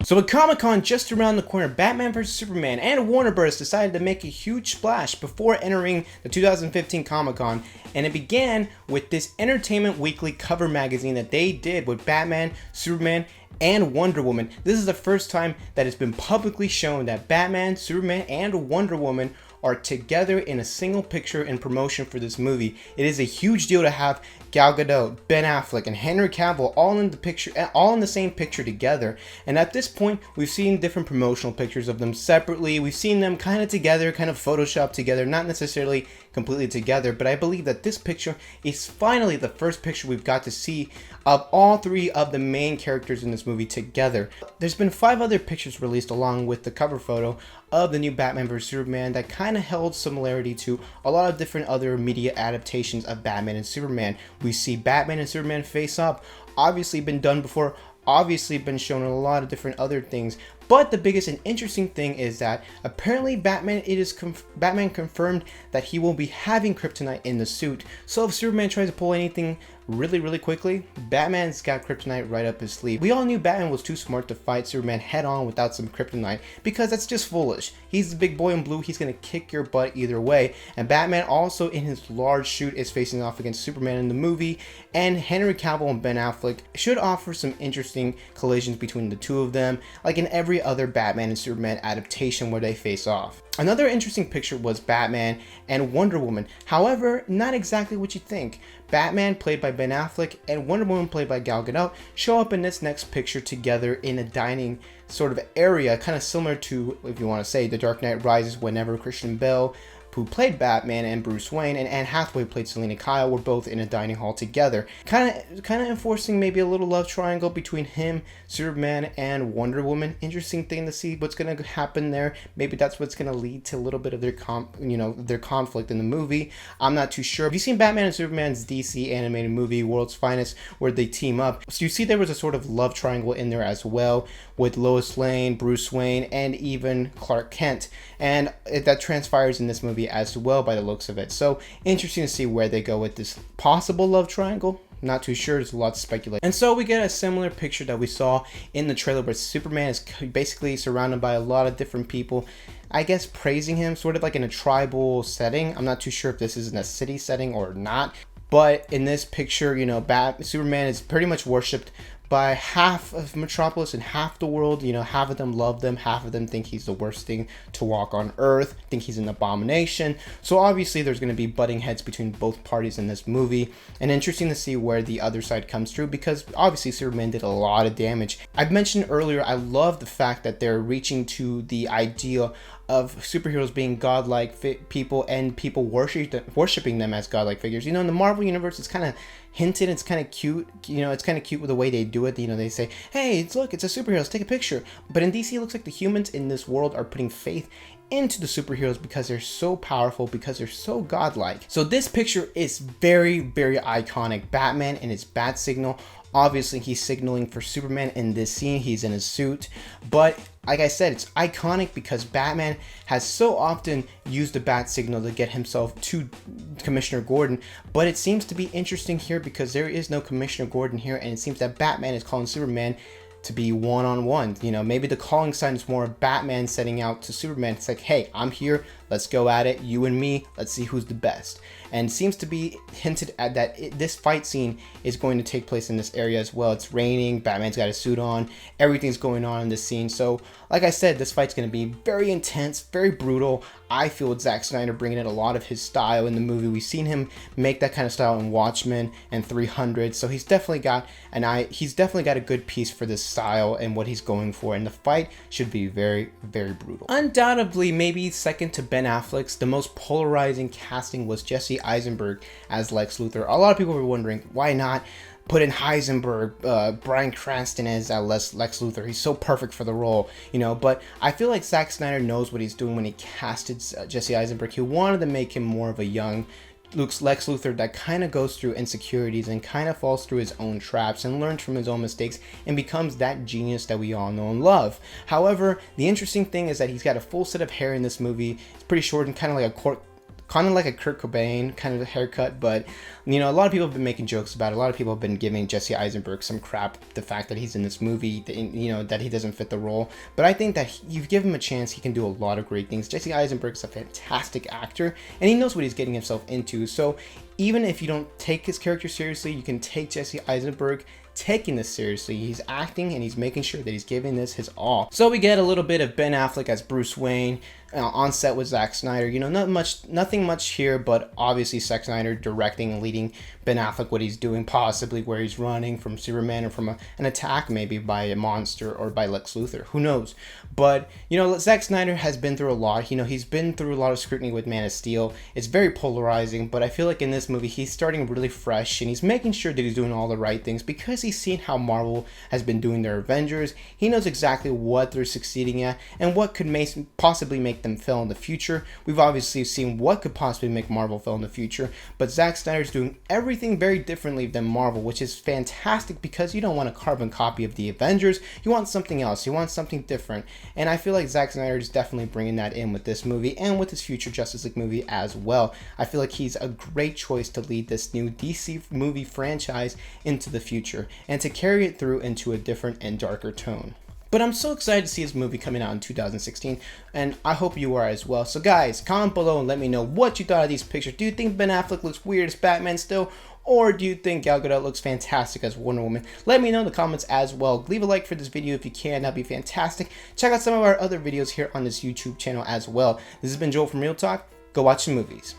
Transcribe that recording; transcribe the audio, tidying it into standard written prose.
So with Comic-Con just around the corner, Batman vs Superman and Warner Bros. Decided to make a huge splash before entering the 2015 Comic-Con, and it began with this Entertainment Weekly cover magazine that they did with Batman, Superman, and Wonder Woman. This is the first time that it's been publicly shown that Batman, Superman, and Wonder Woman are together in a single picture in promotion for this movie. It is a huge deal to have Gal Gadot, Ben Affleck, and Henry Cavill all in the picture, all in the same picture together. And at this point, we've seen different promotional pictures of them separately. We've seen them kind of together, kind of photoshopped together, not necessarily completely together, but I believe that this picture is finally the first picture we've got to see of all three of the main characters in this movie together. There's been 5 other pictures released along with the cover photo of the new Batman vs Superman that kind of held similarity to a lot of different other media adaptations of Batman and Superman. We see Batman and Superman face up, obviously been done before, obviously been shown in a lot of different other things. But the biggest and interesting thing is that apparently Batman confirmed that he will be having kryptonite in the suit. So if Superman tries to pull anything really quickly, Batman's got kryptonite right up his sleeve. We all knew Batman was too smart to fight Superman head on without some kryptonite, because that's just foolish. He's the big boy in blue, he's gonna kick your butt either way. And Batman also in his large suit is facing off against Superman in the movie, and Henry Cavill and Ben Affleck should offer some interesting collisions between the two of them, like in every other Batman and Superman adaptation where they face off. Another interesting picture was Batman and Wonder Woman. However, not exactly what you think. Batman, played by Ben Affleck, and Wonder Woman, played by Gal Gadot, show up in this next picture together in a dining sort of area, kind of similar to, if you want to say, The Dark Knight Rises, whenever Christian Bale, who played Batman, and Bruce Wayne, and Anne Hathaway played Selina Kyle, were both in a dining hall together. Kind of enforcing maybe a little love triangle between him, Superman, and Wonder Woman. Interesting thing to see what's going to happen there. Maybe that's what's going to lead to a little bit of their conflict in the movie. I'm not too sure. Have you seen Batman and Superman's DC animated movie, World's Finest, where they team up? So you see there was a sort of love triangle in there as well, with Lois Lane, Bruce Wayne, and even Clark Kent. And that transpires in this movie as well by the looks of it. So interesting to see where they go with this possible love triangle. Not too sure, there's a lot to speculate. And so we get a similar picture that we saw in the trailer where Superman is basically surrounded by a lot of different people, I guess praising him, sort of like in a tribal setting. I'm not too sure if this is in a city setting or not. But in this picture, Superman is pretty much worshipped by half of Metropolis and half the world. Half of them love them, half of them think he's the worst thing to walk on Earth, think he's an abomination. So obviously there's going to be butting heads between both parties in this movie, and interesting to see where the other side comes through, because obviously Superman did a lot of damage. I've mentioned earlier, I love the fact that they're reaching to the idea of superheroes being godlike people and people worshiping them as godlike figures. In the Marvel universe, it's kind of hinted, it's kind of cute. It's kind of cute with the way they do it. They say, hey, look, it's a superhero, let's take a picture. But in DC, it looks like the humans in this world are putting faith into the superheroes because they're so powerful, because they're so godlike. So this picture is very iconic. Batman and his bat signal. Obviously, he's signaling for Superman in this scene. He's in his suit. But like I said, it's iconic because Batman has so often used the bat signal to get himself to Commissioner Gordon. But it seems to be interesting here because there is no Commissioner Gordon here. And it seems that Batman is calling Superman to be one-on-one. Maybe the calling sign is more Batman setting out to Superman. It's like, hey, I'm here. Let's go at it. You and me. Let's see who's the best. And seems to be hinted at that this fight scene is going to take place in this area as well. It's raining. Batman's got a suit on. Everything's going on in this scene. So, like I said, this fight's going to be very intense, very brutal. I feel with Zack Snyder bringing in a lot of his style in the movie. We've seen him make that kind of style in Watchmen and 300. So he's definitely got a good piece for this style and what he's going for. And the fight should be very brutal. Undoubtedly, maybe second to Ben Affleck's, the most polarizing casting was Jesse Eisenberg as Lex Luthor. A lot of people were wondering, why not put in Heisenberg, Bryan Cranston as Lex Luthor? He's so perfect for the role, but I feel like Zack Snyder knows what he's doing when he casted Jesse Eisenberg. He wanted to make him more of a young Luke's Lex Luthor that kind of goes through insecurities and kind of falls through his own traps and learns from his own mistakes and becomes that genius that we all know and love. However, the interesting thing is that he's got a full set of hair in this movie. It's pretty short and kind of like a Kurt Cobain kind of a haircut, but you know, a lot of people have been making jokes about it. A lot of people have been giving Jesse Eisenberg some crap, the fact that he's in this movie, that he doesn't fit the role. But I think that you give him a chance, he can do a lot of great things. Jesse Eisenberg is a fantastic actor, and he knows what he's getting himself into. So even if you don't take his character seriously, you can take Jesse Eisenberg taking this seriously. He's acting and he's making sure that he's giving this his all. So we get a little bit of Ben Affleck as Bruce Wayne on set with Zack Snyder. You know, nothing much here, but obviously Zack Snyder directing and leading Ben Affleck what he's doing, possibly where he's running from Superman or from an attack maybe by a monster or by Lex Luthor. Who knows? But you know, Zack Snyder has been through a lot. You know, he's been through a lot of scrutiny with Man of Steel. It's very polarizing, but I feel like in this movie he's starting really fresh and he's making sure that he's doing all the right things because he's seen how Marvel has been doing their Avengers. He knows exactly what they're succeeding at and what could possibly make them fail in the future. We've obviously seen what could possibly make Marvel fail in the future, but Zack Snyder's doing everything very differently than Marvel, which is fantastic because you don't want a carbon copy of the Avengers. You want something else. You want something different. And I feel like Zack Snyder is definitely bringing that in with this movie and with his future Justice League movie as well. I feel like he's a great choice to lead this new DC movie franchise into the future and to carry it through into a different and darker tone. But I'm so excited to see this movie coming out in 2016, and I hope you are as well. So guys, comment below and let me know what you thought of these pictures. Do you think Ben Affleck looks weird as Batman still? Or do you think Gal Gadot looks fantastic as Wonder Woman? Let me know in the comments as well. Leave a like for this video if you can, that'd be fantastic. Check out some of our other videos here on this YouTube channel as well. This has been Joel from Real Talk. Go watch some movies.